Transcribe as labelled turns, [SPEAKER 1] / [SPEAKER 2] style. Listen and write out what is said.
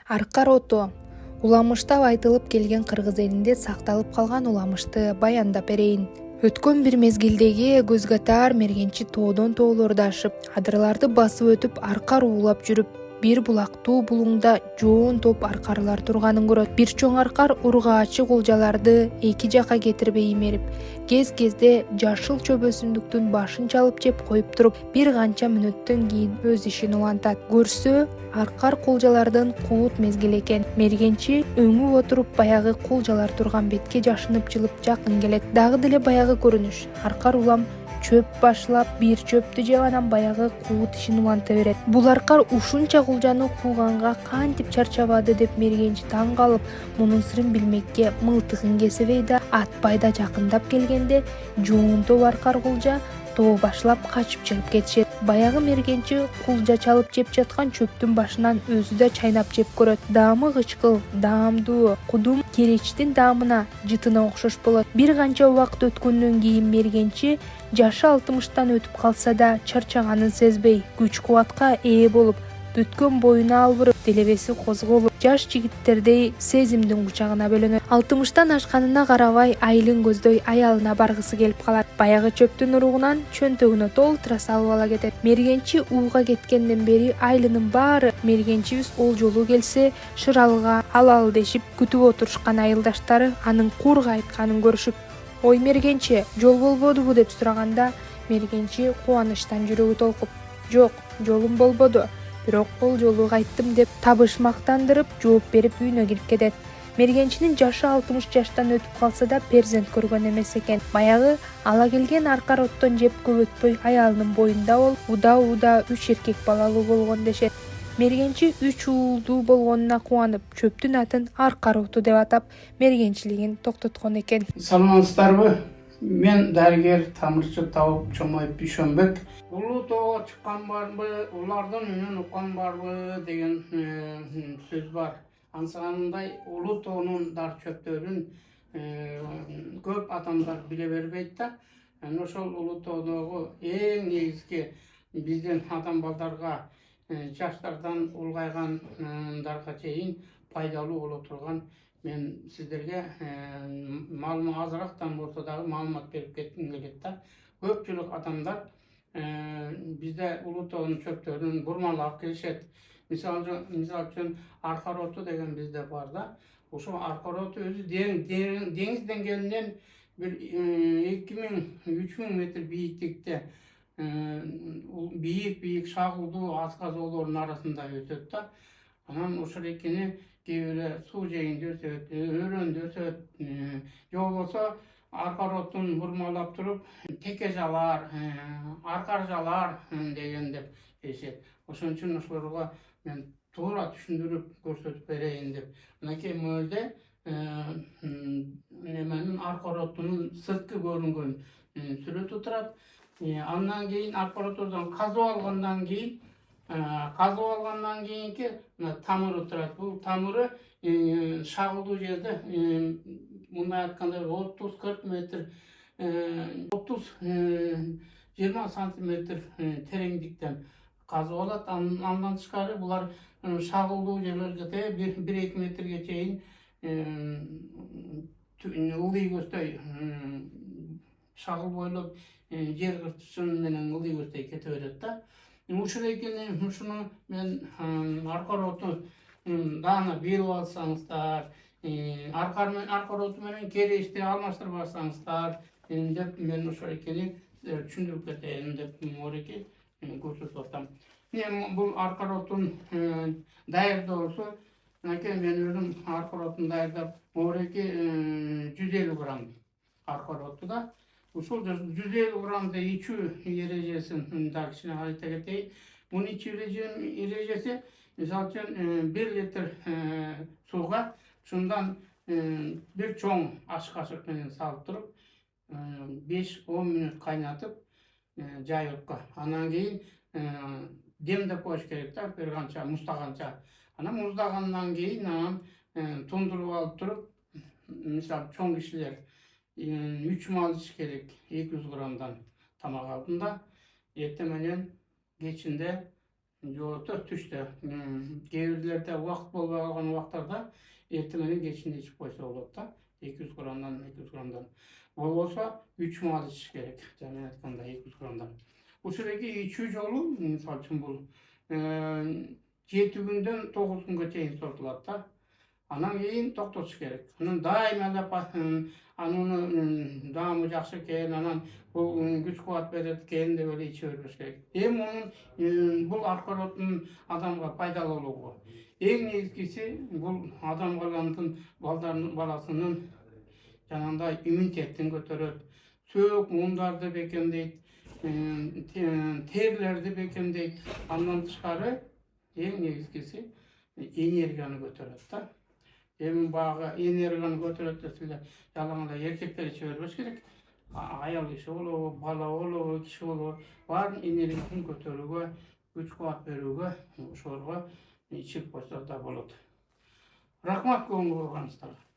[SPEAKER 1] Аркар оту уламыштап айтылып келген кыргыз элинде сакталып калган уламышты баяндап берейин. Өткөн бир мезгилдеги көзгө таар мергенчи тоодон тоолорду ашып, адырларды басып өтүп, аркар уулап жүрүп, бир булактуу булуңда жоон топ аркарлар турганын көрөт. Бир чоң аркар ургаачы кулжаларды эки жака кетирбей имерип, кез-кезде жашыл чөп өсүмдүктүн башын чалып жеп коюп туруп, бир канча мүнөттөн кийин өз ишин улантат. Көрсө, аркар кулжалардын куут мезгили экен. Мергенчи өңүп отуруп баягы кулжалар турган бетке жашынып жылып жакын келет. Дагы деле баягы көрүнүш. Аркар улам чөп башлап бир чөптү жеп анан баягы куут ишин уланта берет. Бул аркар ушунча кулжаны кууганга кантип чарчабады деп мергенчи таң калып, мунун сырын билмекке мылтыгын кесебей да атпай да жакындап келгенде жоон топ аркар кулжа тоо башлап качып чыгып кетишет. Баягы мергенчи кулжа чалып жеп жаткан чөптүн башынан өзү да чайнап жеп көрөт. Даамы кычкыл, даамдуу, кудум керечтин даамына, жытына окшош болот. Бир канча убакыт өткөндөн кийин мергенчи жашы 60-тан өтүп калса да чарчаганын сезбей, күч-кубатка ээ болуп, бүткөн боюна албырып, делебеси козголуп, жаш жигиттердей сезимдин кучагына бөлөнөт. 60-тан ашканына карабай, айылын көздөй аялына баргысы келип калат. Баягы чөптүн уругунан чөнтөгүнө толтура салып ала кетет. Мергенчи ууга кеткенден бери айылынын баары мергенчибиз ол жолу келсе шыралга алалы дешип күтүп отурушкан айылдаштары анын курга айтканын көрүшүп, «Ой мергенчи, жол болбодубу?» деп сураганда, мергенчи кубанычтан жүрөгү толкуп, «Жок, жолум болбоду, бирок бул жолу кайттым» деп табышмактандырып жооп берип үйүнө кирип кетет. Мергенчинин жашы 60 жаштан өтүп калса да перзент көргөн эмес экен. Баягы ала келген аркар оттон жеп көп өтпөй аялынын боюнда болуп, уда 3 эркек балалуу болгон дешет. Мергенчи 3 уулдуу болгонуна кубанып, чөптүн атын аркар оту деп атап, мергенчилигин токтоткон экен.
[SPEAKER 2] Саламатсыздарбы? Мен дарыгер тамырчы Табып Чомоев Бишөнбек. Улуу тоого чыккан барбы, улардын үнүн уккан барбы деген сөз бар. Ансыгандай улуу тоонун дар чөптөрүн көп адамдар биле бербейт да. Ошол улуу тоодогу эң негизги биздин адам балдарга, жаштардан улгайгандарга чейин пайдалуу боло турган мен сиздерге азырактан болсо дагы маалымат берип кетким келет да. Көпчүлүк адамдар бизде улуу тоонун чөптөрүн бурмалап келишет. Мисалы үчүн аркар оту деген бизде бар да. Ошо аркар оту өзү деңиз деңгээлинен бир 2000-3000 метр бийиктикте бийик шагылдуу аз-казоолордун арасында өсөт да. Анан ошол экени кээ бирөө суу жээгинде өсөт, өрөндө өсөт, же болбосо аркар отун бурмалап туруп текежалар, аркаржалар деген деп дешет. Ошон үчүн ошолорго мен туура түшүндүрүп көрсөтүп берейин деп. Мынакей мөлдө неменин аркар отунун сырткы көрүнгөн сүрөтү турат. Андан кийин аркар отудан казып алгандан кийинки тамыры турат. Бул тамыры шагылдуу жерде мындай айтканда 30-40 метр, 30-20 сантиметр тереңдиктен казып алат. Андан тышкары булар шагылдуу жерлерге 1-2 метрге чейин ылдый көздөй шагыл бойлоп жер кыртышын менен ылдый көздөй кете берет да. Ушул экени ушуну мен аркар оту даана билип алсаңыздар, аркар оту менен керечти алмаштырбасаңыздар деп мен ошол экени түшүндүрүп кетейин деп мынакей көрсөтүп атам. Бул аркар отун даярдоосу, мынакей мен өзүм аркар отун даярдап, мынакей 150 грамм аркар оту да. Ушул 150 граммды ичүү эрежесин да кичине айта кетейин. Муну ичүү эрежеси, мисалы үчүн 1 литр сууга ушундан бир чоң аш кашык менен салып туруп 5-10 мүнөт кайнатып жайылыкка. Анан кийин демдеп коюш керек да, бир канча муздаганча. Анан муздагандан кийин анан тундуруп алып туруп, мисалы чоң кишилер 3 мал ич керек 200 граммдан тамак алдында. Эртең менен кечинде жоготу түштө. Кээ бирлерде убакыт болбой калган убактарда эртеңинен кечинде ичип койсо болот да. 200 граммдан 200 граммдан. Болбосо 3 маал ичиш керек. Жана айткандай 200 граммдан. Ушул эки ичүү жолу мисалы үчүн бул 7 күндөн 9 күнгө чейин созулат да. Анан кийин токтотуш керек. Анан дайыма эле анын даамы жакшы экен, анан бул күч кубат берет экен деп эле иче бербеш керек. Мунун бул аркороттун адамга пайдалуулугу. Эң негизгиси бул адам баласынын жанагындай иммунитетин көтөрөт, сөөк мундарды бекемдейт, терилерди бекемдейт. Андан тышкары эң негизгиси энергияны көтөрөт да. Баягы энергияны көтөрөт десилер, жалаң эле эркектер иче бербеш керек. Аял киши болобу, бала болобу, киши болобу, баарын энергиясын көтөрүүгө, күч кубат берүүгө, ошолорго ичип койсо да болот. Рахмат көңүл бурганыңыздарга.